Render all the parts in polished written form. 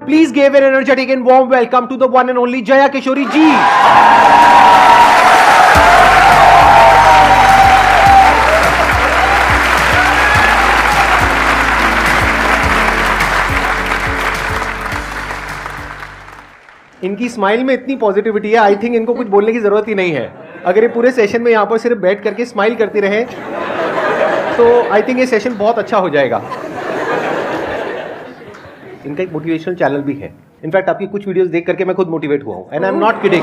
Please give an energetic and warm welcome to the one and only Jaya Kishori ji. इनकी smile में इतनी positivity है, I think इनको कुछ बोलने की जरूरत ही नहीं है। अगर ये पूरे सेशन में यहाँ पर सिर्फ बैठ करके स्माइल करती रहे तो आई थिंक ये सेशन बहुत अच्छा हो जाएगा। इनका एक मोटिवेशनल चैनल भी है। इनफैक्ट आपकी कुछ वीडियोस देख करके मैं खुद मोटिवेट हुआ हूँ, and I am not kidding.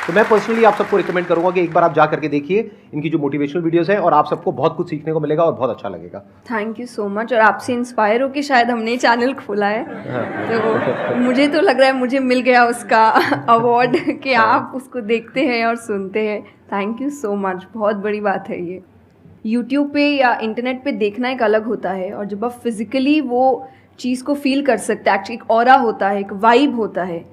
तो मैं पर्सनली आप सबको रिकमेंड करूंगा कि एक बार आप जा करके देखिए इनकी जो मोटिवेशनल वीडियोस हैं, और आप सबको बहुत कुछ सीखने को मिलेगा और बहुत अच्छा लगेगा। Thank you so much. और आपसे इंस्पायर होकर शायद हमने चैनल खोला है, तो मुझे तो लग रहा है मुझे मिल गया उसका अवार्ड कि आप उसको देखते हैं और सुनते हैं। थैंक यू सो मच, बहुत बड़ी बात है ये। यूट्यूब पे या इंटरनेट पे देखना एक अलग होता है, और जब आप फिजिकली वो चीज़ को फील कर सकते हैं, एक्चुअली एक ऑरा होता है, एक वाइब होता है,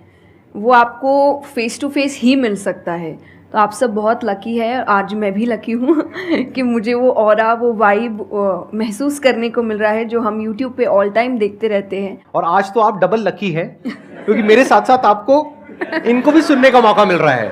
वो आपको फेस टू फेस ही मिल सकता है। तो आप सब बहुत लकी है, आज मैं भी लकी हूँ कि मुझे वो ऑरा, वो वाइब महसूस करने को मिल रहा है जो हम यूट्यूब पे ऑल टाइम देखते रहते हैं। और आज तो आप डबल लकी हैं क्योंकि मेरे साथ साथ आपको इनको भी सुनने का मौका मिल रहा है।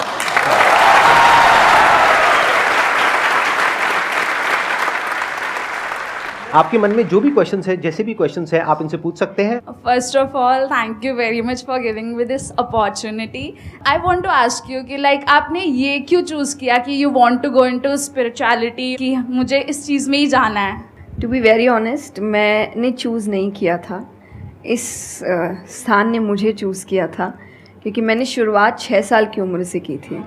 आपके मन में जो भी क्वेश्चंस है, जैसे भी क्वेश्चंस है, आप इनसे पूछ सकते हैं। First of all, thank you very much for giving me this opportunity. I want to ask you कि like आपने ये क्यों चूज़ किया कि you want to go into spirituality, कि मुझे इस चीज़ में ही जाना है? टू बी वेरी ऑनेस्ट, मैंने चूज़ नहीं किया था, इस स्थान ने मुझे चूज़ किया था, क्योंकि मैंने शुरुआत 6 साल की उम्र से की थी।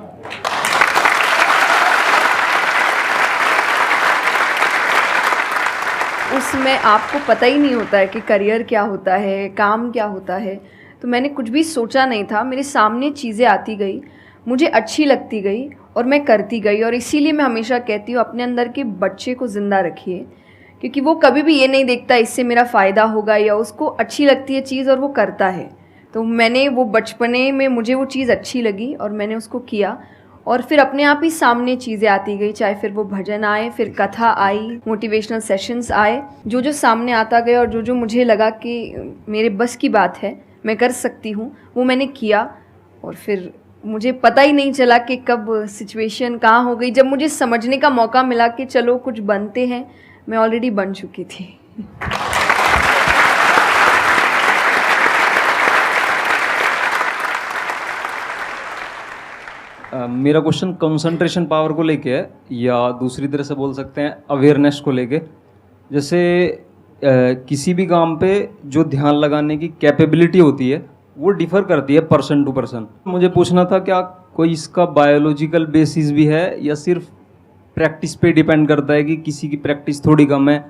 उसमें आपको पता ही नहीं होता है कि करियर क्या होता है, काम क्या होता है। तो मैंने कुछ भी सोचा नहीं था, मेरे सामने चीज़ें आती गई, मुझे अच्छी लगती गई और मैं करती गई। और इसीलिए मैं हमेशा कहती हूँ अपने अंदर के बच्चे को ज़िंदा रखिए, क्योंकि वो कभी भी ये नहीं देखता इससे मेरा फ़ायदा होगा, या उसको अच्छी लगती है चीज़ और वो करता है। तो मैंने वो बचपने में मुझे वो चीज़ अच्छी लगी और मैंने उसको किया, और फिर अपने आप ही सामने चीज़ें आती गई, चाहे फिर वो भजन आए, फिर कथा आई, मोटिवेशनल सेशंस आए, जो जो सामने आता गया और जो जो मुझे लगा कि मेरे बस की बात है, मैं कर सकती हूँ, वो मैंने किया। और फिर मुझे पता ही नहीं चला कि कब सिचुएशन कहाँ हो गई। जब मुझे समझने का मौका मिला कि चलो कुछ बनते हैं, मैं ऑलरेडी बन चुकी थी। मेरा क्वेश्चन कंसंट्रेशन पावर को लेके है, या दूसरी तरह से बोल सकते हैं अवेयरनेस को लेके। जैसे किसी भी काम पे जो ध्यान लगाने की कैपेबिलिटी होती है वो डिफ़र करती है पर्सन टू पर्सन। मुझे पूछना था क्या कोई इसका बायोलॉजिकल बेसिस भी है, या सिर्फ प्रैक्टिस पे डिपेंड करता है कि किसी की प्रैक्टिस थोड़ी कम है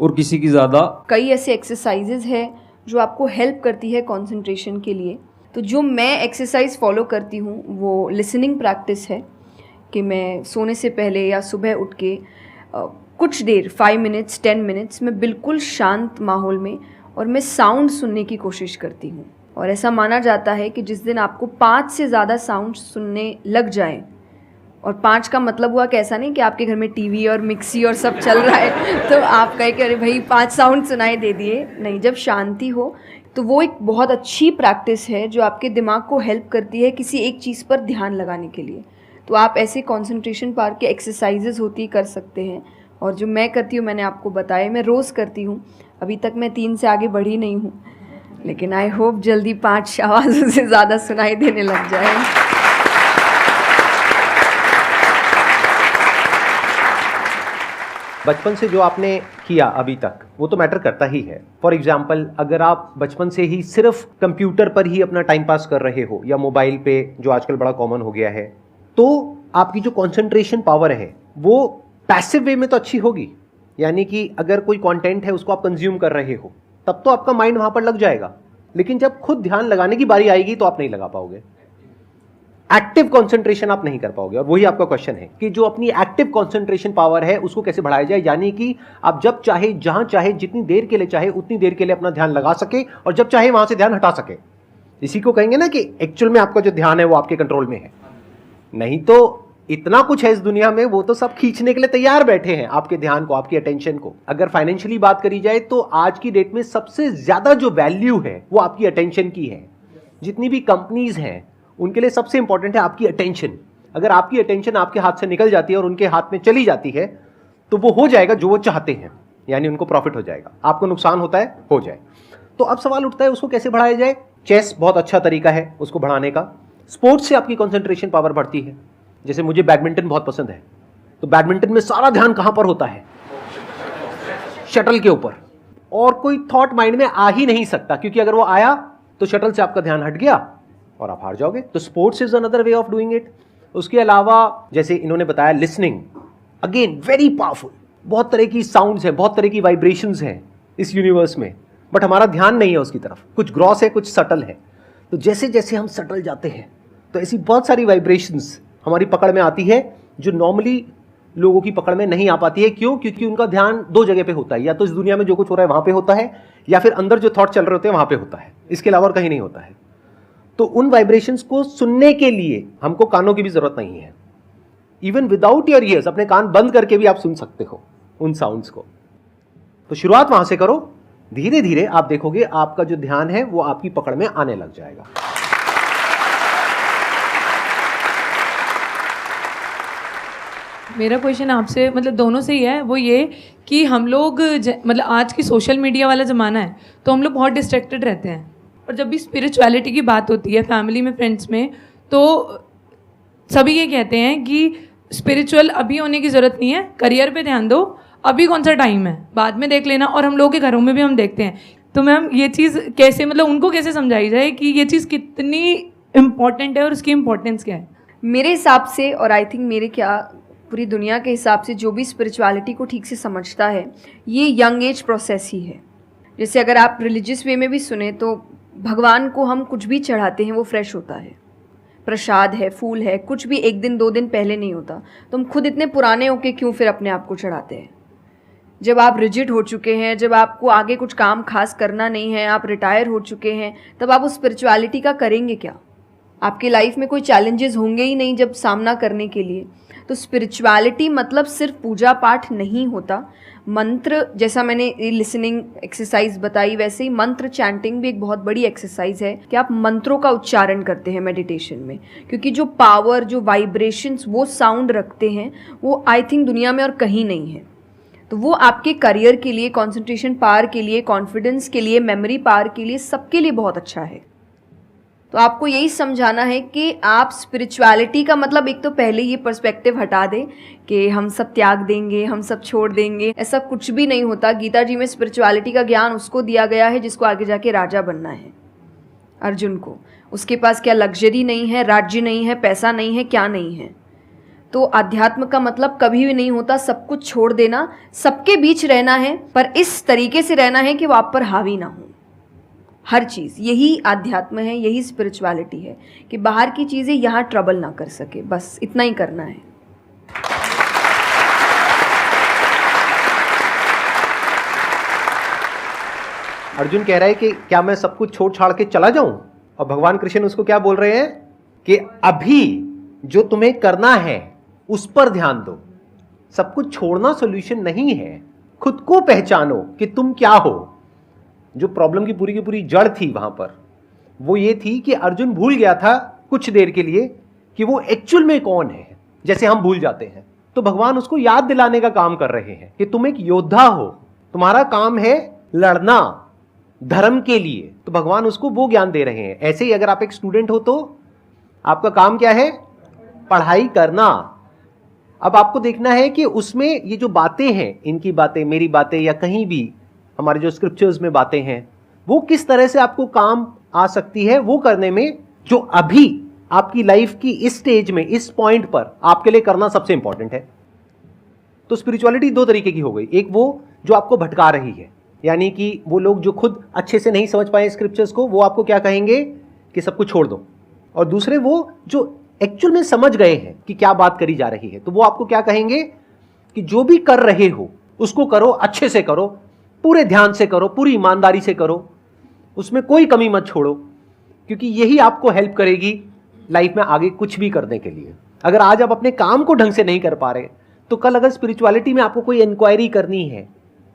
और किसी की ज़्यादा? कई ऐसे एक्सरसाइजेज है जो आपको हेल्प करती है कंसंट्रेशन के लिए। तो जो मैं एक्सरसाइज फॉलो करती हूँ वो लिसनिंग प्रैक्टिस है, कि मैं सोने से पहले या सुबह उठ के कुछ देर 5 मिनट्स 10 मिनट्स मैं बिल्कुल शांत माहौल में और मैं साउंड सुनने की कोशिश करती हूँ। और ऐसा माना जाता है कि जिस दिन आपको 5 से ज़्यादा साउंड सुनने लग जाए, और 5 का मतलब हुआ कि ऐसा नहीं कि आपके घर में टीवी और मिक्सी और सब चल रहा है तो आप कहे कि अरे भाई 5 साउंड सुनाई दे दिए, नहीं। जब शांति हो तो वो एक बहुत अच्छी प्रैक्टिस है जो आपके दिमाग को हेल्प करती है किसी एक चीज़ पर ध्यान लगाने के लिए। तो आप ऐसे कंसंट्रेशन पावर के एक्सरसाइजेज होती कर सकते हैं, और जो मैं करती हूँ मैंने आपको बताया, मैं रोज़ करती हूँ। अभी तक मैं 3 से आगे बढ़ी नहीं हूँ, लेकिन आई होप जल्दी 5 आवाज़ों से ज़्यादा सुनाई देने लग जाए। बचपन से जो आपने किया अभी तक वो तो मैटर करता ही है। फॉर एग्जाम्पल, अगर आप बचपन से ही सिर्फ कंप्यूटर पर ही अपना टाइम पास कर रहे हो या मोबाइल पे, जो आजकल बड़ा कॉमन हो गया है, तो आपकी जो कंसंट्रेशन पावर है वो पैसिव वे में तो अच्छी होगी। यानी कि अगर कोई कंटेंट है उसको आप कंज्यूम कर रहे हो तब तो आपका माइंड वहां पर लग जाएगा, लेकिन जब खुद ध्यान लगाने की बारी आएगी तो आप नहीं लगा पाओगे। एक्टिव कंसंट्रेशन आप नहीं कर पाओगे। और वही आपका क्वेश्चन है कि जो अपनी एक्टिव कंसंट्रेशन पावर है उसको कैसे बढ़ाया जाए, यानी कि आप जब चाहे, जहां चाहे, जितनी देर के लिए चाहे उतनी देर के लिए अपना ध्यान लगा सके, और जब चाहे वहां से ध्यान हटा सके। इसी को कहेंगे ना कि एक्चुअल में आपका जो ध्यान है वो आपके कंट्रोल में है। नहीं तो इतना कुछ है इस दुनिया में, वो तो सब खींचने के लिए तैयार बैठे हैं आपके ध्यान को, आपकी अटेंशन को। अगर फाइनेंशियली बात करी जाए तो आज की डेट में सबसे ज्यादा जो वैल्यू है वो आपकी अटेंशन की है। जितनी भी कंपनीज हैं उनके लिए सबसे इंपॉर्टेंट है आपकी अटेंशन। अगर आपकी अटेंशन आपके हाथ से निकल जाती है और उनके हाथ में चली जाती है तो वो हो जाएगा जो वो चाहते हैं, यानी उनको प्रॉफिट हो जाएगा, आपको नुकसान होता है हो जाए। तो अब सवाल उठता है उसको कैसे बढ़ाया जाए। चेस बहुत अच्छा तरीका है उसको बढ़ाने का। स्पोर्ट्स से आपकी कंसंट्रेशन पावर बढ़ती है। जैसे मुझे बैडमिंटन बहुत पसंद है, तो बैडमिंटन में सारा ध्यान कहां पर होता है? शटल के ऊपर, और कोई थॉट माइंड में आ ही नहीं सकता, क्योंकि अगर वो आया तो शटल से आपका ध्यान हट गया और आप हार जाओगे। तो sports is another way of doing it. उसके अलावा जैसे इन्होंने बताया लिसनिंग, अगेन वेरी पावरफुल। बहुत तरह की साउंड्स हैं, बहुत तरह की वाइब्रेशंस हैं इस यूनिवर्स में, बट हमारा ध्यान नहीं है उसकी तरफ। कुछ ग्रॉस है, कुछ सटल है। तो जैसे जैसे हम सटल जाते हैं तो ऐसी बहुत सारी वाइब्रेशंस हमारी पकड़ में आती है जो नॉर्मली लोगों की पकड़ में नहीं आ पाती है। क्यों? क्योंकि उनका ध्यान दो जगह पे होता है, या तो इस दुनिया में जो कुछ हो रहा है वहां पे होता है, या फिर अंदर जो थॉट चल रहे होते हैं वहां पे होता है। इसके अलावा और कहीं नहीं होता है। तो उन वाइब्रेशंस को सुनने के लिए हमको कानों की भी जरूरत नहीं है। इवन विदाउट योर ईयर्स, अपने कान बंद करके भी आप सुन सकते हो उन साउंड्स को। तो शुरुआत वहां से करो, धीरे धीरे आप देखोगे आपका जो ध्यान है वो आपकी पकड़ में आने लग जाएगा। मेरा क्वेश्चन आपसे मतलब दोनों से ही है, वो ये कि हम लोग मतलब आज की सोशल मीडिया वाला ज़माना है तो हम लोग बहुत डिस्ट्रैक्टेड रहते हैं, और जब भी स्पिरिचुअलिटी की बात होती है फैमिली में, फ्रेंड्स में, तो सभी ये कहते हैं कि स्पिरिचुअल अभी होने की ज़रूरत नहीं है, करियर पे ध्यान दो, अभी कौन सा टाइम है, बाद में देख लेना। और हम लोगों के घरों में भी हम देखते हैं। तो मैम ये चीज़ कैसे मतलब उनको कैसे समझाई जाए कि ये चीज़ कितनी इम्पॉर्टेंट है और उसकी इम्पोर्टेंस क्या है? मेरे हिसाब से, और आई थिंक मेरे क्या पूरी दुनिया के हिसाब से, जो भी स्पिरिचुअलिटी को ठीक से समझता है ये यंग एज प्रोसेस ही है। जैसे अगर आप रिलीजियस वे में भी सुने तो भगवान को हम कुछ भी चढ़ाते हैं वो फ्रेश होता है। प्रसाद है, फूल है, कुछ भी एक दिन दो दिन पहले नहीं होता। तो हम खुद इतने पुराने होके क्यों फिर अपने आप को चढ़ाते हैं? जब आप रिजिड हो चुके हैं, जब आपको आगे कुछ काम खास करना नहीं है, आप रिटायर हो चुके हैं, तब आप उस स्पिरिचुअलिटी का करेंगे क्या? आपकी लाइफ में कोई चैलेंजेस होंगे ही नहीं जब सामना करने के लिए। तो स्पिरिचुअलिटी मतलब सिर्फ पूजा पाठ नहीं होता। मंत्र, जैसा मैंने लिसनिंग एक्सरसाइज बताई, वैसे ही मंत्र चैंटिंग भी एक बहुत बड़ी एक्सरसाइज है कि आप मंत्रों का उच्चारण करते हैं मेडिटेशन में, क्योंकि जो पावर, जो वाइब्रेशंस वो साउंड रखते हैं वो आई थिंक दुनिया में और कहीं नहीं है। तो वो आपके करियर के लिए, कंसंट्रेशन पावर के लिए, कॉन्फिडेंस के लिए, मेमोरी पावर के लिए, सबके लिए बहुत अच्छा है। तो आपको यही समझाना है कि आप स्पिरिचुअलिटी का मतलब एक तो पहले ये पर्सपेक्टिव हटा दें कि हम सब त्याग देंगे, हम सब छोड़ देंगे। ऐसा कुछ भी नहीं होता। गीता जी में स्पिरिचुअलिटी का ज्ञान उसको दिया गया है जिसको आगे जाके राजा बनना है। अर्जुन को, उसके पास क्या लग्जरी नहीं है, राज्य नहीं है, पैसा नहीं है, क्या नहीं है। तो अध्यात्म का मतलब कभी भी नहीं होता सब कुछ छोड़ देना, सबके बीच रहना है, पर इस तरीके से रहना है कि वो आप पर हावी ना हो हर चीज़। यही आध्यात्म है, यही स्पिरिचुअलिटी है कि बाहर की चीज़ें यहाँ ट्रबल ना कर सके, बस इतना ही करना है। अर्जुन कह रहा है कि क्या मैं सब कुछ छोड़ छाड़ के चला जाऊं? और भगवान कृष्ण उसको क्या बोल रहे हैं कि अभी जो तुम्हें करना है उस पर ध्यान दो। सब कुछ छोड़ना सॉल्यूशन नहीं है। खुद को पहचानो कि तुम क्या हो। जो प्रॉब्लम की पूरी जड़ थी वहां पर वो ये थी कि अर्जुन भूल गया था कुछ देर के लिए कि वो एक्चुअल में कौन है, जैसे हम भूल जाते हैं। तो भगवान उसको याद दिलाने का काम कर रहे हैं कि तुम एक योद्धा हो, तुम्हारा काम है लड़ना धर्म के लिए। तो भगवान उसको वो ज्ञान दे रहे हैं। ऐसे ही अगर आप एक स्टूडेंट हो तो आपका काम क्या है? पढ़ाई करना। अब आपको देखना है कि उसमें ये जो बातें हैं, इनकी बातें, मेरी बातें, या कहीं भी हमारे जो स्क्रिप्चर्स में बातें हैं, वो किस तरह से आपको काम आ सकती है वो करने में, जो अभी आपकी लाइफ की इस स्टेज में, इस पॉइंट पर आपके लिए करना सबसे इंपॉर्टेंट है। तो स्पिरिचुअलिटी दो तरीके की हो गई। एक वो जो आपको भटका रही है, यानी कि वो लोग जो खुद अच्छे से नहीं समझ पाए स्क्रिप्चर्स को, वो आपको क्या कहेंगे कि सब कुछ छोड़ दो। और दूसरे वो जो एक्चुअल में समझ गए हैं कि क्या बात करी जा रही है, तो वो आपको क्या कहेंगे कि जो भी कर रहे हो उसको करो, अच्छे से करो, पूरे ध्यान से करो, पूरी ईमानदारी से करो, उसमें कोई कमी मत छोड़ो, क्योंकि यही आपको हेल्प करेगी लाइफ में आगे कुछ भी करने के लिए। अगर आज आप अपने काम को ढंग से नहीं कर पा रहे, तो कल अगर स्पिरिचुअलिटी में आपको कोई इंक्वायरी करनी है,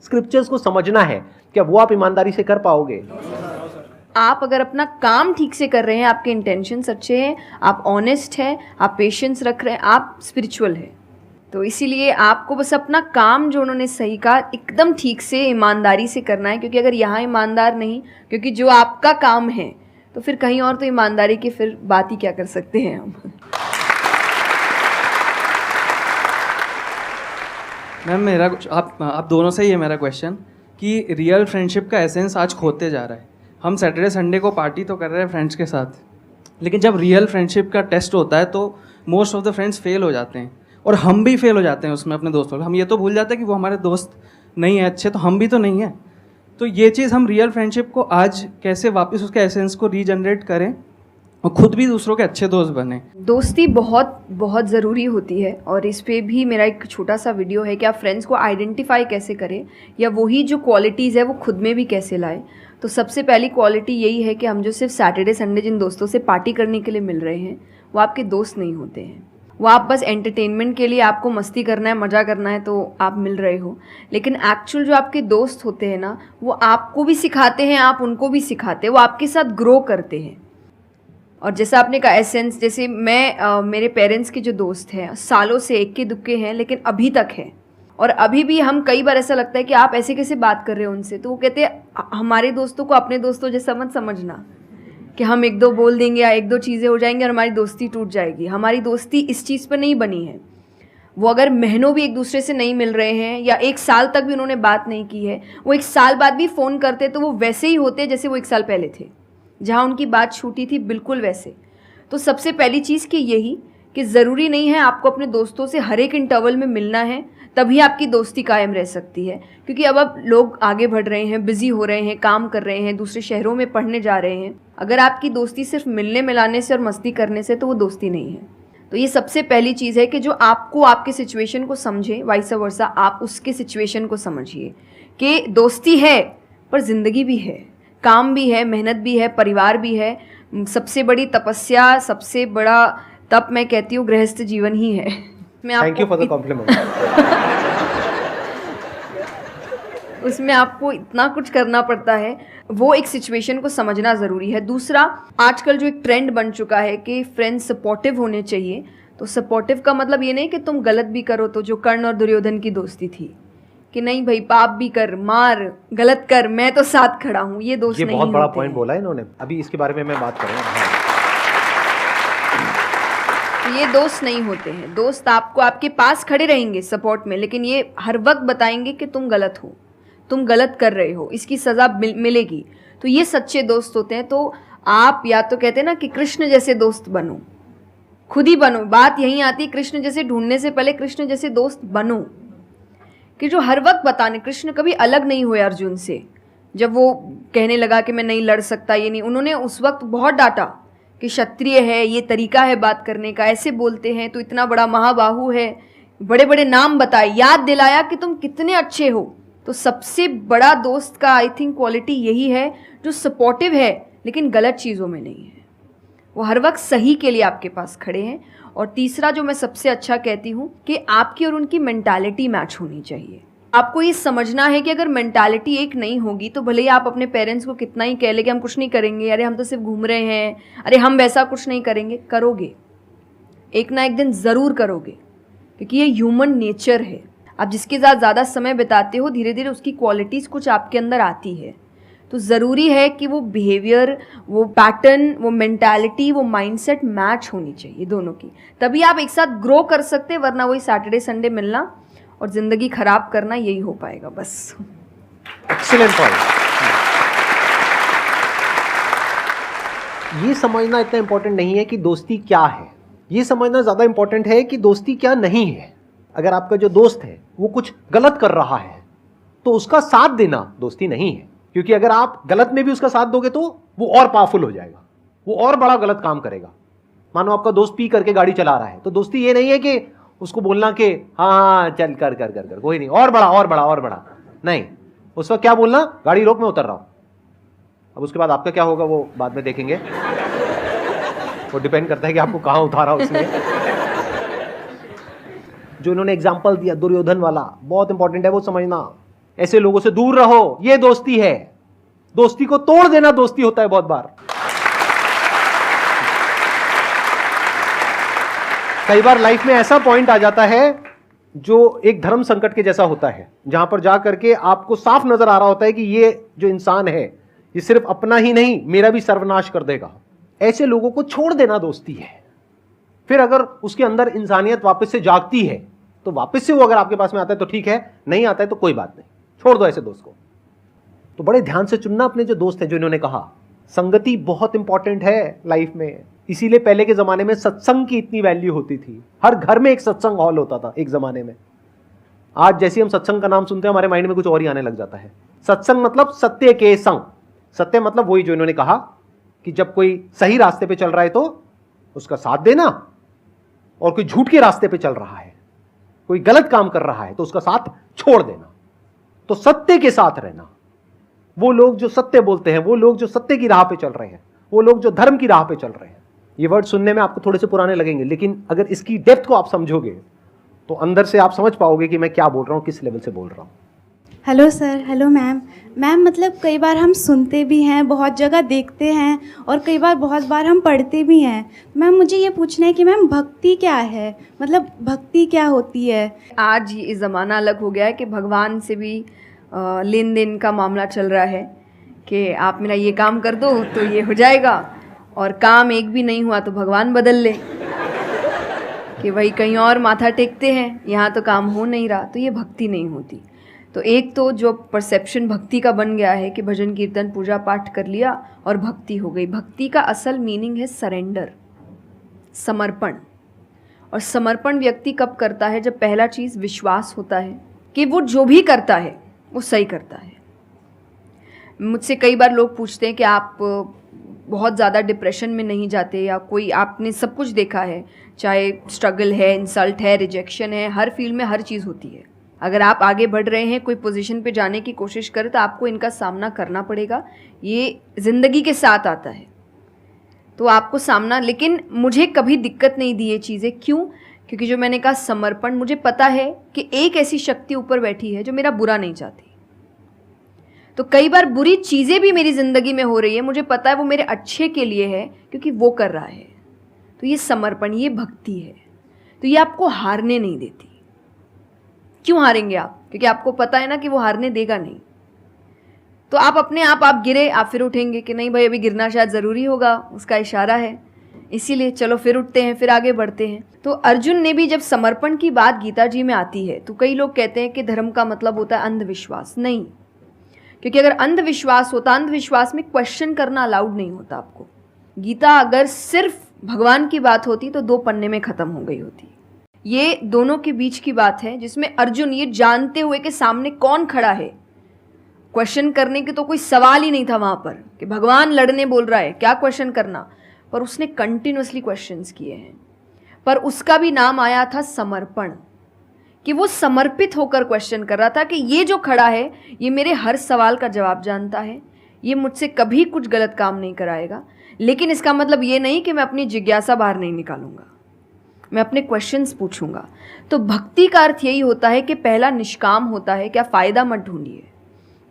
स्क्रिप्चर्स को समझना है, क्या वो आप ईमानदारी से कर पाओगे? आप अगर अपना काम ठीक से कर रहे हैं, आपके इंटेंशंस अच्छे हैं, आप ऑनेस्ट हैं, आप पेशेंस रख रहे हैं, आप स्पिरिचुअल हैं। तो इसीलिए आपको बस अपना काम, जो उन्होंने सही कहा, एकदम ठीक से ईमानदारी से करना है। क्योंकि अगर यहाँ ईमानदार नहीं, क्योंकि जो आपका काम है, तो फिर कहीं और तो ईमानदारी की फिर बात ही क्या कर सकते हैं हम। मैम मेरा आप दोनों से ही है मेरा क्वेश्चन कि रियल फ्रेंडशिप का एसेंस आज खोते जा रहा है। हम सैटरडे संडे को पार्टी तो कर रहे हैं फ्रेंड्स के साथ, लेकिन जब रियल फ्रेंडशिप का टेस्ट होता है तो most of the friends fail हो जाते हैं, और हम भी फेल हो जाते हैं उसमें अपने दोस्तों। हम ये तो भूल जाते हैं कि वो हमारे दोस्त नहीं है अच्छे, तो हम भी तो नहीं हैं। तो ये चीज़ हम रियल फ्रेंडशिप को आज कैसे वापस उसके एसेंस को रीजनरेट करें और खुद भी दूसरों के अच्छे दोस्त बने? दोस्ती बहुत बहुत ज़रूरी होती है, और इस पे भी मेरा एक छोटा सा वीडियो है कि आप फ्रेंड्स को आइडेंटिफाई कैसे करें, या वही जो क्वालिटीज़ है वो खुद में भी कैसे लाएं। तो सबसे पहली क्वालिटी यही है कि हम जो सिर्फ सैटरडे संडे जिन दोस्तों से पार्टी करने के लिए मिल रहे हैं, वो आपके दोस्त नहीं होते हैं। वो आप बस एंटरटेनमेंट के लिए, आपको मस्ती करना है, मज़ा करना है, तो आप मिल रहे हो। लेकिन एक्चुअल जो आपके दोस्त होते हैं ना, वो आपको भी सिखाते हैं, आप उनको भी सिखाते हैं, वो आपके साथ ग्रो करते हैं। और जैसा आपने कहा एसेंस, जैसे मैं मेरे पेरेंट्स के जो दोस्त हैं, सालों से इक्के दुक्के हैं, लेकिन अभी तक हैं। और अभी भी हम कई बार ऐसा लगता है कि आप ऐसे कैसे बात कर रहे हो उनसे, तो वो कहते हैं हमारे दोस्तों को अपने दोस्तों जैसा मत समझना कि हम एक दो बोल देंगे या एक दो चीज़ें हो जाएंगी और हमारी दोस्ती टूट जाएगी। हमारी दोस्ती इस चीज़ पर नहीं बनी है। वो अगर महीनों भी एक दूसरे से नहीं मिल रहे हैं, या एक साल तक भी उन्होंने बात नहीं की है, वो एक साल बाद भी फ़ोन करते तो वो वैसे ही होते जैसे वो एक साल पहले थे, जहाँ उनकी बात छूटी थी, बिल्कुल वैसे। तो सबसे पहली चीज़ कि यही कि ज़रूरी नहीं है आपको अपने दोस्तों से हर एक इंटरवल में मिलना है, तभी आपकी दोस्ती कायम रह सकती है। क्योंकि अब लोग आगे बढ़ रहे हैं, बिज़ी हो रहे हैं, काम कर रहे हैं, दूसरे शहरों में पढ़ने जा रहे हैं। अगर आपकी दोस्ती सिर्फ मिलने मिलाने से और मस्ती करने से, तो वो दोस्ती नहीं है। तो ये सबसे पहली चीज़ है कि जो आपको आपके सिचुएशन को समझे, वाइस वर्सा आप उसके सिचुएशन को समझिए कि दोस्ती है पर ज़िंदगी भी है, काम भी है, मेहनत भी है, परिवार भी है। सबसे बड़ी तपस्या, सबसे बड़ा तप मैं कहती हूँ गृहस्थ जीवन ही है। Thank you for the compliment. उसमें आपको इतना कुछ करना पड़ता है, वो एक सिचुएशन को समझना ज़रूरी है। दूसरा, आजकल जो एक ट्रेंड बन चुका है कि फ्रेंड्स सपोर्टिव होने चाहिए, तो सपोर्टिव का मतलब ये नहीं कि तुम गलत भी करो, तो जो कर्ण और दुर्योधन की दोस्ती थी कि नहीं भाई पाप भी कर, मार, गलत कर, मैं तो साथ खड़ा हूँ, ये दोस्त नहीं होते। ये बहुत बड़ा पॉइंट बोला है इन्होंने, अभी इसके बारे में मैं बात करूँगा। ये दोस्त नहीं होते हैं। दोस्त आपको आपके पास खड़े रहेंगे सपोर्ट में, लेकिन ये हर वक्त बताएंगे कि तुम गलत हो, तुम गलत कर रहे हो, इसकी सज़ा मिलेगी। तो ये सच्चे दोस्त होते हैं। तो आप या तो कहते हैं ना कि कृष्ण जैसे दोस्त बनो, खुद ही बनो। बात यहीं आती है, कृष्ण जैसे ढूंढने से पहले कृष्ण जैसे दोस्त बनो, कि जो हर वक्त बताने। कृष्ण कभी अलग नहीं हुए अर्जुन से। जब वो कहने लगा कि मैं नहीं लड़ सकता, ये नहीं, उन्होंने उस वक्त बहुत डांटा कि क्षत्रिय है, ये तरीका है बात करने का, ऐसे बोलते हैं, तो इतना बड़ा महाबाहु है, बड़े बड़े नाम बताए, याद दिलाया कि तुम कितने अच्छे हो। तो सबसे बड़ा दोस्त का आई थिंक क्वालिटी यही है, जो सपोर्टिव है लेकिन गलत चीज़ों में नहीं है, वो हर वक्त सही के लिए आपके पास खड़े हैं। और तीसरा जो मैं सबसे अच्छा कहती हूँ कि आपकी और उनकी मेंटालिटी मैच होनी चाहिए। आपको ये समझना है कि अगर मेंटालिटी एक नहीं होगी, तो भले ही आप अपने पेरेंट्स को कितना ही कह ले कि हम कुछ नहीं करेंगे, अरे हम तो सिर्फ घूम रहे हैं, अरे हम वैसा कुछ नहीं करेंगे, करोगे, एक ना एक दिन ज़रूर करोगे, क्योंकि ये ह्यूमन नेचर है। आप जिसके साथ ज़्यादा समय बिताते हो, धीरे धीरे उसकी क्वालिटीज़ कुछ आपके अंदर आती है। तो ज़रूरी है कि वो बिहेवियर, वो पैटर्न, वो मेंटालिटी, वो माइंडसेट मैच होनी चाहिए दोनों की, तभी आप एक साथ ग्रो कर सकते हैं। वरना वही सैटरडे संडे मिलना और ज़िंदगी ख़राब करना, यही हो पाएगा बस। Excellent point. ये समझना इतना इंपॉर्टेंट नहीं है कि दोस्ती क्या है, ये समझना ज़्यादा इंपॉर्टेंट है कि दोस्ती क्या नहीं है। अगर आपका जो दोस्त है वो कुछ गलत कर रहा है, तो उसका साथ देना दोस्ती नहीं है। क्योंकि अगर आप गलत में भी उसका साथ दोगे तो वो और पावरफुल हो जाएगा, वो और बड़ा गलत काम करेगा। मानो आपका दोस्त पी करके गाड़ी चला रहा है, तो दोस्ती ये नहीं है कि उसको बोलना कि हाँ चल कर कर कर कर कोई नहीं, और बड़ा और बड़ा और बड़ा नहीं। उस वक्त क्या बोलना, गाड़ी रोक, मैं उतर रहा हूं। अब उसके बाद आपका क्या होगा वो बाद में देखेंगे, वो डिपेंड करता है कि आपको कहाँ उतारा उसने। जो इन्होंने एग्जाम्पल दिया दुर्योधन वाला, बहुत इंपॉर्टेंट है वो समझना। ऐसे लोगों से दूर रहो, ये दोस्ती है। दोस्ती को तोड़ देना दोस्ती होता है बहुत बार। कई बार लाइफ में ऐसा पॉइंट आ जाता है जो एक धर्म संकट के जैसा होता है, जहां पर जा करके आपको साफ नजर आ रहा होता है कि ये जो इंसान है ये सिर्फ अपना ही नहीं मेरा भी सर्वनाश कर देगा। ऐसे लोगों को छोड़ देना दोस्ती है। फिर अगर उसके अंदर इंसानियत वापस से जागती है तो वापस से वो अगर आपके पास में आता है तो ठीक है, नहीं आता है तो कोई बात नहीं, छोड़ दो ऐसे दोस्त को। तो बड़े ध्यान से चुनना अपने जो दोस्त हैं। जो इन्होंने कहा संगति बहुत इंपॉर्टेंट है लाइफ में, इसीलिए पहले के जमाने में सत्संग की इतनी वैल्यू होती थी। हर घर में एक सत्संग हॉल होता था एक जमाने में। आज जैसे हम सत्संग का नाम सुनते हैं हमारे माइंड में कुछ और ही आने लग जाता है। सत्संग मतलब सत्य के संग। सत्य मतलब वही जो इन्होंने कहा कि जब कोई सही रास्ते पे चल रहा है तो उसका साथ देना, और कोई झूठ के रास्ते पे चल रहा है, कोई गलत काम कर रहा है तो उसका साथ छोड़ देना। तो सत्य के साथ रहना। वो लोग जो सत्य बोलते हैं, वो लोग जो सत्य की राह पे चल रहे हैं, वो लोग जो धर्म की राह पे चल रहे हैं। ये वर्ड सुनने में आपको थोड़े से पुराने लगेंगे, लेकिन अगर इसकी डेप्थ को आप समझोगे तो अंदर से आप समझ पाओगे कि मैं क्या बोल रहा हूं, किस लेवल से बोल रहा हूं। Hello sir, hello ma'am. Ma'am मतलब कई बार हम सुनते भी हैं, बहुत जगह देखते हैं, और कई बार बहुत बार हम पढ़ते भी हैं। मैम मुझे ये पूछना है कि मैम भक्ति क्या है, मतलब भक्ति क्या होती है? आज ये ज़माना अलग हो गया है कि भगवान से भी लेन देन का मामला चल रहा है कि आप मेरा ये काम कर दो तो ये हो जाएगा, और काम एक भी नहीं हुआ तो भगवान बदल ले, कि भाई कहीं और माथा टेकते हैं, यहाँ तो काम हो नहीं रहा। तो ये भक्ति नहीं होती। तो एक तो जो परसेप्शन भक्ति का बन गया है कि भजन कीर्तन पूजा पाठ कर लिया और भक्ति हो गई। भक्ति का असल मीनिंग है सरेंडर, समर्पण। और समर्पण व्यक्ति कब करता है? जब पहला चीज़ विश्वास होता है कि वो जो भी करता है वो सही करता है। मुझसे कई बार लोग पूछते हैं कि आप बहुत ज़्यादा डिप्रेशन में नहीं जाते, या कोई आपने सब कुछ देखा है, चाहे स्ट्रगल है, इंसल्ट है, रिजेक्शन है, हर फील्ड में हर चीज़ होती है। अगर आप आगे बढ़ रहे हैं, कोई पोजीशन पे जाने की कोशिश करें तो आपको इनका सामना करना पड़ेगा। ये ज़िंदगी के साथ आता है तो आपको सामना, लेकिन मुझे कभी दिक्कत नहीं दी ये चीज़ें। क्यों? क्योंकि जो मैंने कहा समर्पण, मुझे पता है कि एक ऐसी शक्ति ऊपर बैठी है जो मेरा बुरा नहीं चाहती। तो कई बार बुरी चीज़ें भी मेरी ज़िंदगी में हो रही है, मुझे पता है वो मेरे अच्छे के लिए है क्योंकि वो कर रहा है। तो ये समर्पण, ये भक्ति है। तो ये आपको हारने नहीं देती। क्यों हारेंगे आप? क्योंकि आपको पता है ना कि वो हारने देगा नहीं। तो आप अपने आप गिरे, आप फिर उठेंगे कि नहीं भाई अभी गिरना शायद ज़रूरी होगा, उसका इशारा है, इसीलिए चलो फिर उठते हैं, फिर आगे बढ़ते हैं। तो अर्जुन ने भी, जब समर्पण की बात गीता जी में आती है तो कई लोग कहते हैं कि धर्म का मतलब होता है अंधविश्वास। नहीं, क्योंकि अगर अंधविश्वास होता, अंधविश्वास में क्वेश्चन करना अलाउड नहीं होता आपको। गीता अगर सिर्फ भगवान की बात होती तो 2 पन्ने में ख़त्म हो गई होती। ये दोनों के बीच की बात है जिसमें अर्जुन ये जानते हुए कि सामने कौन खड़ा है, क्वेश्चन करने की तो कोई सवाल ही नहीं था वहाँ पर कि भगवान लड़ने बोल रहा है, क्या क्वेश्चन करना, पर उसने कंटिन्यूअसली क्वेश्चंस किए हैं। पर उसका भी नाम आया था समर्पण, कि वो समर्पित होकर क्वेश्चन कर रहा था कि ये जो खड़ा है ये मेरे हर सवाल का जवाब जानता है, ये मुझसे कभी कुछ गलत काम नहीं कराएगा। लेकिन इसका मतलब ये नहीं कि मैं अपनी जिज्ञासा बाहर नहीं निकालूंगा, मैं अपने क्वेश्चंस पूछूंगा। तो भक्ति का अर्थ यही होता है कि पहला निष्काम होता है। क्या फ़ायदा मत ढूंढिए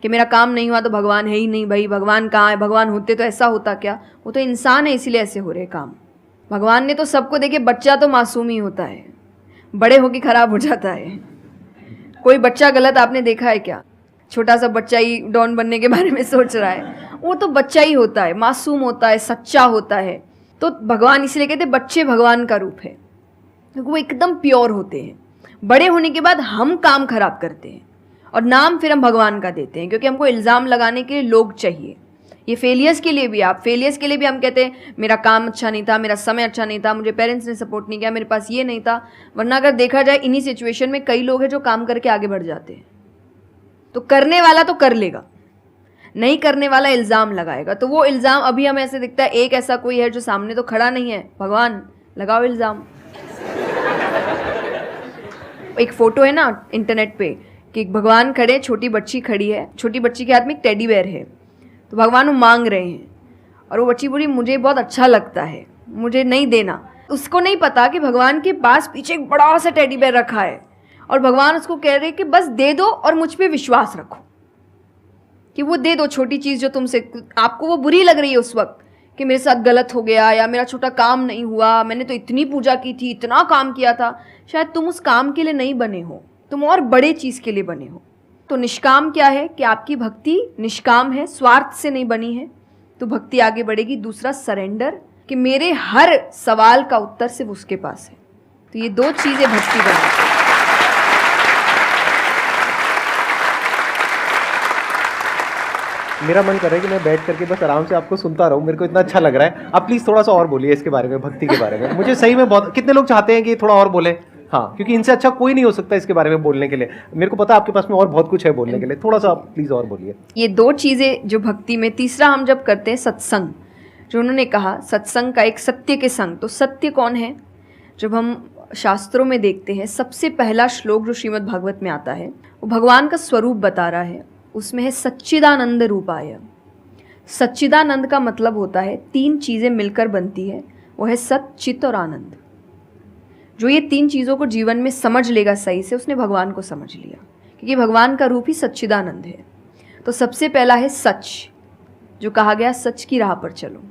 कि मेरा काम नहीं हुआ तो भगवान है ही नहीं। भाई भगवान कहाँ है? भगवान होते तो ऐसा होता क्या? वो तो इंसान है इसीलिए ऐसे हो रहे काम। भगवान ने तो सबको देखे, बच्चा तो मासूम ही होता है, बड़े होके खराब हो जाता है। कोई बच्चा गलत आपने देखा है क्या? छोटा सा बच्चा ही डॉन बनने के बारे में सोच रहा है, वो तो बच्चा ही होता है, मासूम होता है, सच्चा होता है। तो भगवान इसलिए कहते हैं बच्चे भगवान का रूप है, क्योंकि वो एकदम प्योर होते हैं। बड़े होने के बाद हम काम खराब करते हैं और नाम फिर हम भगवान का देते हैं, क्योंकि हमको इल्ज़ाम लगाने के लिए लोग चाहिए। ये फेलियर्स के लिए भी, आप फेलियर्स के लिए भी हम कहते हैं मेरा काम अच्छा नहीं था, मेरा समय अच्छा नहीं था, मुझे पेरेंट्स ने सपोर्ट नहीं किया, मेरे पास ये नहीं था। वरना अगर देखा जाए इन्हीं सिचुएशन में कई लोग हैं जो काम करके आगे बढ़ जाते हैं। तो करने वाला तो कर लेगा, नहीं करने वाला इल्ज़ाम लगाएगा। तो वो इल्ज़ाम अभी हमें ऐसे दिखता है एक ऐसा कोई है जो सामने तो खड़ा नहीं है, भगवान लगाओ इल्ज़ाम। एक फ़ोटो है ना इंटरनेट पे कि भगवान खड़े, छोटी बच्ची खड़ी है, छोटी बच्ची के हाथ में एक टेडी बेयर है, तो भगवान वो मांग रहे हैं और वो बच्ची बोली मुझे बहुत अच्छा लगता है, मुझे नहीं देना। उसको नहीं पता कि भगवान के पास पीछे एक बड़ा सा टेडी बेयर रखा है और भगवान उसको कह रहे कि बस दे दो और मुझ पे विश्वास रखो कि वो दे दो छोटी चीज़ जो तुमसे आपको वो बुरी लग रही है उस वक्त कि मेरे साथ गलत हो गया या मेरा छोटा काम नहीं हुआ, मैंने तो इतनी पूजा की थी, इतना काम किया था, शायद तुम उस काम के लिए नहीं बने हो, तुम और बड़े चीज़ के लिए बने हो। तो निष्काम क्या है कि आपकी भक्ति निष्काम है, स्वार्थ से नहीं बनी है, तो भक्ति आगे बढ़ेगी। दूसरा सरेंडर, कि मेरे हर सवाल का उत्तर सिर्फ उसके पास है। तो ये दो चीज़ें भक्ति बनाती हैं। मेरा मन कर रहा है कि मैं बैठ करके बस आराम से आपको सुनता रहूं, मेरे को इतना अच्छा लग रहा है। आप प्लीज़ थोड़ा सा और बोलिए इसके बारे में, भक्ति के बारे में। मुझे सही में बहुत, कितने लोग चाहते हैं कि थोड़ा और बोले? हाँ, क्योंकि इनसे अच्छा कोई नहीं हो सकता इसके बारे में बोलने के लिए। मेरे को पता है आपके पास में और बहुत कुछ है बोलने के लिए, थोड़ा सा प्लीज़ और बोलिए। ये दो चीज़ें जो भक्ति में। तीसरा हम जब करते हैं सत्संग, जो उन्होंने कहा सत्संग का एक सत्य के संग, तो सत्य कौन है? जब हम शास्त्रों में देखते हैं सबसे पहला श्लोक जो श्रीमद् भागवत में आता है वो भगवान का स्वरूप बता रहा है, उसमें है सच्चिदानंद रूपाय। सच्चिदानंद का मतलब होता है तीन चीज़ें मिलकर बनती है, वो है सत, चित और आनंद। जो ये तीन चीज़ों को जीवन में समझ लेगा सही से, उसने भगवान को समझ लिया, क्योंकि भगवान का रूप ही सच्चिदानंद है। तो सबसे पहला है सच, जो कहा गया सच की राह पर चलो।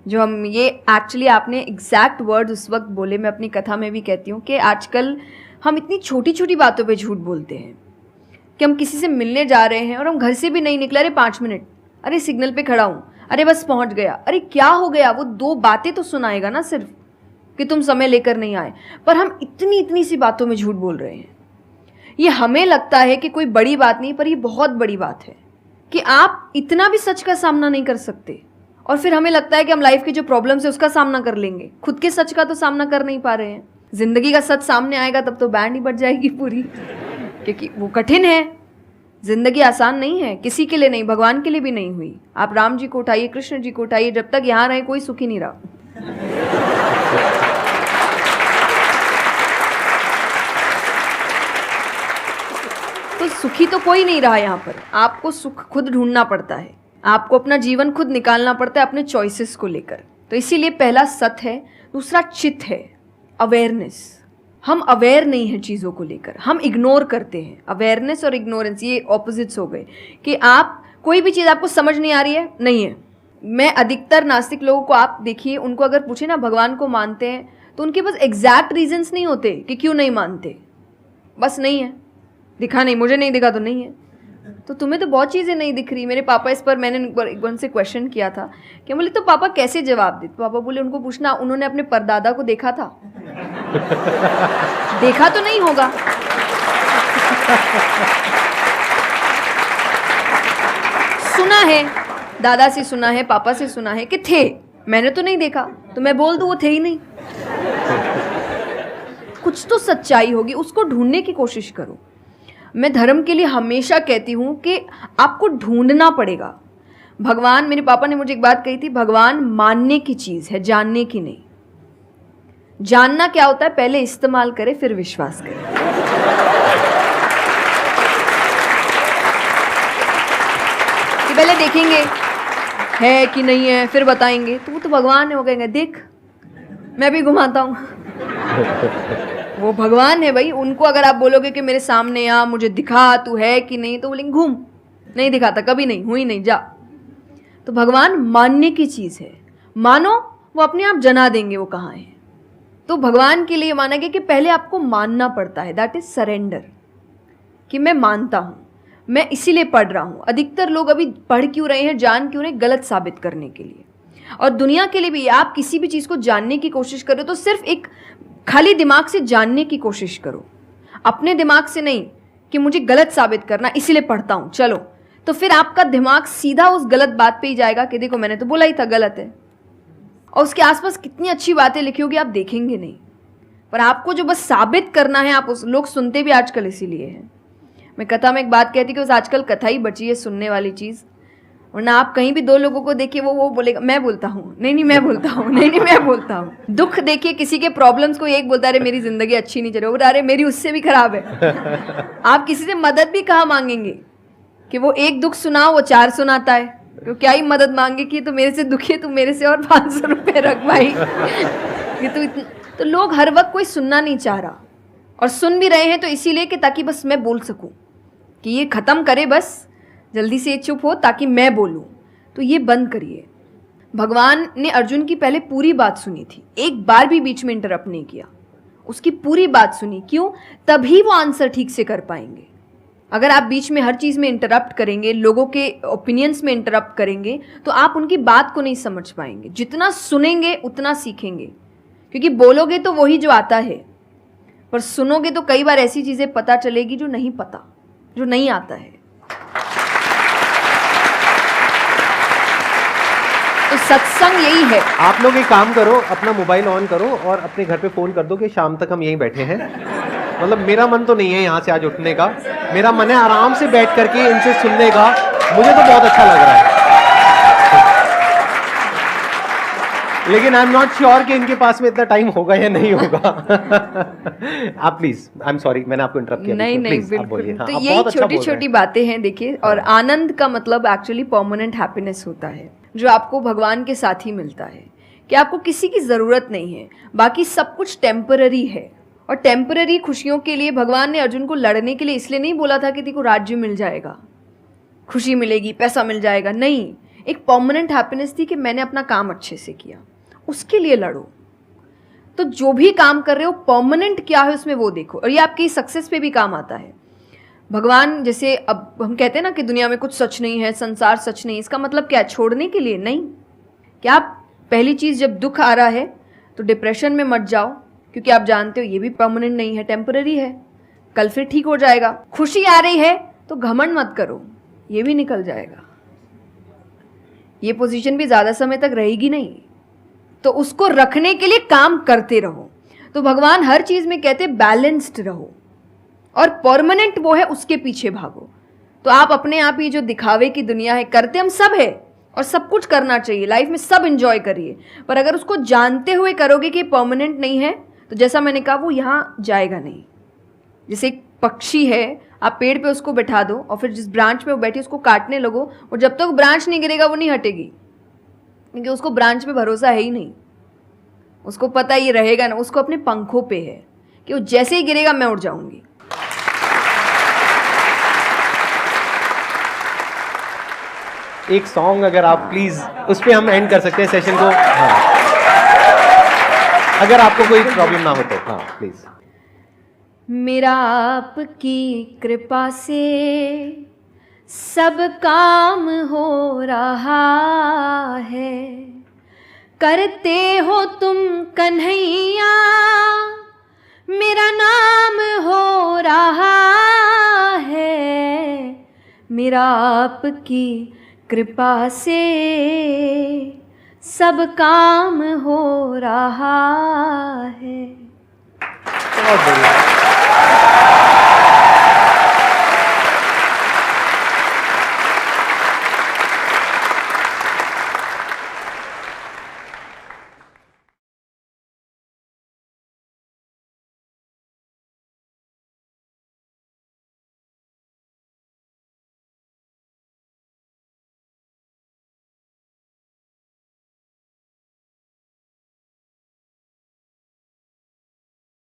जो हम ये एक्चुअली आपने एग्जैक्ट वर्ड उस वक्त बोले, मैं अपनी कथा में भी कहती हूँ कि आजकल हम इतनी छोटी छोटी बातों पे झूठ बोलते हैं कि हम किसी से मिलने जा रहे हैं और हम घर से भी नहीं निकले, अरे 5 मिनट, अरे सिग्नल पे खड़ा हूँ, अरे बस पहुँच गया, अरे क्या हो गया, वो 2 बातें तो सुनाएगा ना सिर्फ कि तुम समय लेकर नहीं आए, पर हम इतनी इतनी सी बातों में झूठ बोल रहे हैं। ये हमें लगता है कि कोई बड़ी बात नहीं, पर ये बहुत बड़ी बात है कि आप इतना भी सच का सामना नहीं कर सकते, और फिर हमें लगता है कि हम लाइफ की जो प्रॉब्लम्स है उसका सामना कर लेंगे, खुद के सच का तो सामना कर नहीं पा रहे हैं। जिंदगी का सच सामने आएगा तब तो बैंड ही बज जाएगी पूरी, क्योंकि वो कठिन है। जिंदगी आसान नहीं है, किसी के लिए नहीं, भगवान के लिए भी नहीं हुई। आप राम जी को उठाइए, कृष्ण जी को उठाइए, जब तक यहाँ रहे कोई सुखी नहीं रहा। तो सुखी तो कोई नहीं रहा यहाँ पर, आपको सुख खुद ढूंढना पड़ता है, आपको अपना जीवन खुद निकालना पड़ता है अपने चॉइसेस को लेकर। तो इसीलिए पहला सत है। दूसरा चित है, अवेयरनेस। हम अवेयर नहीं हैं चीज़ों को लेकर, हम इग्नोर करते हैं। अवेयरनेस और इग्नोरेंस ये ऑपोजिट्स हो गए कि आप कोई भी चीज़ आपको समझ नहीं आ रही है, नहीं है। मैं अधिकतर नास्तिक लोगों को आप देखिए, उनको अगर पूछे ना भगवान को मानते हैं, तो उनके पास एग्जैक्ट रीजंस नहीं होते कि क्यों नहीं मानते, बस नहीं है, दिखा नहीं, मुझे नहीं दिखा तो नहीं है। तो तुम्हें तो बहुत चीज़ें नहीं दिख रही। मेरे पापा इस पर मैंने एक बार से क्वेश्चन किया था कि बोले तो पापा कैसे जवाब दे? तो पापा बोले उनको पूछना उन्होंने अपने परदादा को देखा था। देखा तो नहीं होगा। सुना है, दादा से सुना है, पापा से सुना है कि थे, मैंने तो नहीं देखा, तो मैं बोल दूं वो थे ही नहीं। कुछ तो सच्चाई होगी, उसको ढूंढने की कोशिश करो। मैं धर्म के लिए हमेशा कहती हूँ कि आपको ढूंढना पड़ेगा। भगवान, मेरे पापा ने मुझे एक बात कही थी, भगवान मानने की चीज़ है, जानने की नहीं। जानना क्या होता है? पहले इस्तेमाल करें फिर विश्वास करें। कि पहले देखेंगे है कि नहीं है, फिर बताएंगे, तो वो तो भगवान है, वो कहेंगे देख मैं भी घुमाता हूँ। वो भगवान है भाई। उनको अगर आप बोलोगे कि मेरे सामने आ, मुझे दिखा तू है कि नहीं, तो बोलेंगे घूम, नहीं दिखाता, कभी नहीं हुई, नहीं जा। तो भगवान मानने की चीज़ है, मानो वो अपने आप जना देंगे वो कहाँ है। तो भगवान के लिए माना गया कि पहले आपको मानना पड़ता है, दैट इज सरेंडर, कि मैं मानता हूँ, मैं इसीलिए पढ़ रहा हूँ। अधिकतर लोग अभी पढ़ क्यों रहे हैं, जान क्यों रहे हैं? गलत साबित करने के लिए। और दुनिया के लिए भी, आप किसी भी चीज़ को जानने की कोशिश करो तो सिर्फ एक खाली दिमाग से जानने की कोशिश करो, अपने दिमाग से नहीं कि मुझे गलत साबित करना इसीलिए पढ़ता हूँ चलो। तो फिर आपका दिमाग सीधा उस गलत बात पे ही जाएगा कि देखो मैंने तो बोला ही था गलत है, और उसके आसपास कितनी अच्छी बातें लिखी होगी आप देखेंगे नहीं। पर आपको जो बस साबित करना है, आप उस लोग सुनते भी आजकल इसीलिए हैं। मैं कथा में एक बात कहती कि बस आजकल कथा ही बची है सुनने वाली चीज़, वरना आप कहीं भी 2 लोगों को देखिए वो बोलेगा मैं बोलता हूँ, नहीं मैं बोलता हूँ, नहीं मैं बोलता हूँ। दुख देखिए किसी के, प्रॉब्लम्स को एक बोलता है अरे मेरी ज़िंदगी अच्छी नहीं चल रही, अरे मेरी उससे भी खराब है। आप किसी से मदद भी कहाँ मांगेंगे कि वो एक दुख सुनाओ वो 4 सुनाता है, तो क्या ही मदद मांगे कि तो मेरे से दुखी है, तू मेरे से और 500 रुपये रख भाई। ये तो तो लोग हर वक्त कोई सुनना नहीं चाह रहा, और सुन भी रहे हैं तो इसीलिए कि ताकि बस मैं बोल सकूं, कि ये ख़त्म करे बस, जल्दी से ये चुप हो ताकि मैं बोलूं। तो ये बंद करिए। भगवान ने अर्जुन की पहले पूरी बात सुनी थी, एक बार भी बीच में इंटरप्ट नहीं किया, उसकी पूरी बात सुनी। क्यों? तभी वो आंसर ठीक से कर पाएंगे। अगर आप बीच में हर चीज़ में इंटरप्ट करेंगे, लोगों के ओपिनियंस में इंटरप्ट करेंगे, तो आप उनकी बात को नहीं समझ पाएंगे। जितना सुनेंगे उतना सीखेंगे, क्योंकि बोलोगे तो वही जो आता है, पर सुनोगे तो कई बार ऐसी चीज़ें पता चलेगी जो नहीं पता, जो नहीं आता है। तो सत्संग यही है। आप लोग एक काम करो, अपना मोबाइल ऑन करो और अपने घर पे फोन कर दो कि शाम तक हम यहीं बैठे हैं। मतलब मेरा मन तो नहीं है यहाँ से आज उठने का, मेरा मन है आराम से बैठ करके इनसे सुनने का। मुझे तो बहुत अच्छा लग रहा है, लेकिन आई एम नॉट श्योर कि इनके पास में इतना टाइम होगा या नहीं होगा। आप प्लीज, आई एम सॉरी मैंने आपको इंटरप्ट किया। नहीं नहीं, बिल्कुल। तो यही छोटी छोटी बातें हैं देखिए। और आनंद का मतलब एक्चुअली परमानेंट हैप्पीनेस होता है, जो आपको भगवान के साथ ही मिलता है, कि आपको किसी की ज़रूरत नहीं है, बाकी सब कुछ टेम्पररी है। और टेम्पररी खुशियों के लिए भगवान ने अर्जुन को लड़ने के लिए इसलिए नहीं बोला था कि तेको राज्य मिल जाएगा, खुशी मिलेगी, पैसा मिल जाएगा। नहीं, एक परमानेंट हैप्पीनेस थी कि मैंने अपना काम अच्छे से किया, उसके लिए लड़ो। तो जो भी काम कर रहे हो परमानेंट क्या है उसमें वो देखो, और ये आपकी सक्सेस पे भी काम आता है। भगवान जैसे अब हम कहते हैं ना कि दुनिया में कुछ सच नहीं है, संसार सच नहीं, इसका मतलब क्या? छोड़ने के लिए नहीं। क्या आप पहली चीज़, जब दुख आ रहा है तो डिप्रेशन में मत जाओ, क्योंकि आप जानते हो ये भी परमानेंट नहीं है, टेम्पररी है, कल फिर ठीक हो जाएगा। खुशी आ रही है तो घमंड मत करो, ये भी निकल जाएगा, ये पोजीशन भी ज़्यादा समय तक रहेगी नहीं। तो उसको रखने के लिए काम करते रहो। तो भगवान हर चीज़ में कहते बैलेंस्ड रहो, और परमानेंट वो है उसके पीछे भागो। तो आप अपने आप ही जो दिखावे की दुनिया है, करते हम सब है और सब कुछ करना चाहिए लाइफ में, सब एंजॉय करिए, पर अगर उसको जानते हुए करोगे कि परमानेंट नहीं है, तो जैसा मैंने कहा वो यहाँ जाएगा नहीं। जैसे एक पक्षी है, आप पेड़ पे उसको बैठा दो और फिर जिस ब्रांच पे वो बैठी उसको काटने लगो, और जब तक ब्रांच नहीं गिरेगा वो नहीं हटेगी, क्योंकि उसको ब्रांच पे भरोसा है ही नहीं। उसको पता ये रहेगा ना, उसको अपने पंखों पे है कि वो जैसे ही गिरेगा मैं उड़ जाऊंगी। एक सॉन्ग अगर आप प्लीज, उस पे हम एंड कर सकते हैं सेशन को। हाँ, अगर आपको कोई प्रॉब्लम ना हो तो। हाँ प्लीज। मेरा आपकी कृपा से सब काम हो रहा है, करते हो तुम कन्हैया, मेरा नाम हो रहा है। मेरा आपकी कृपा से सब काम हो रहा है। बहुत बढ़िया।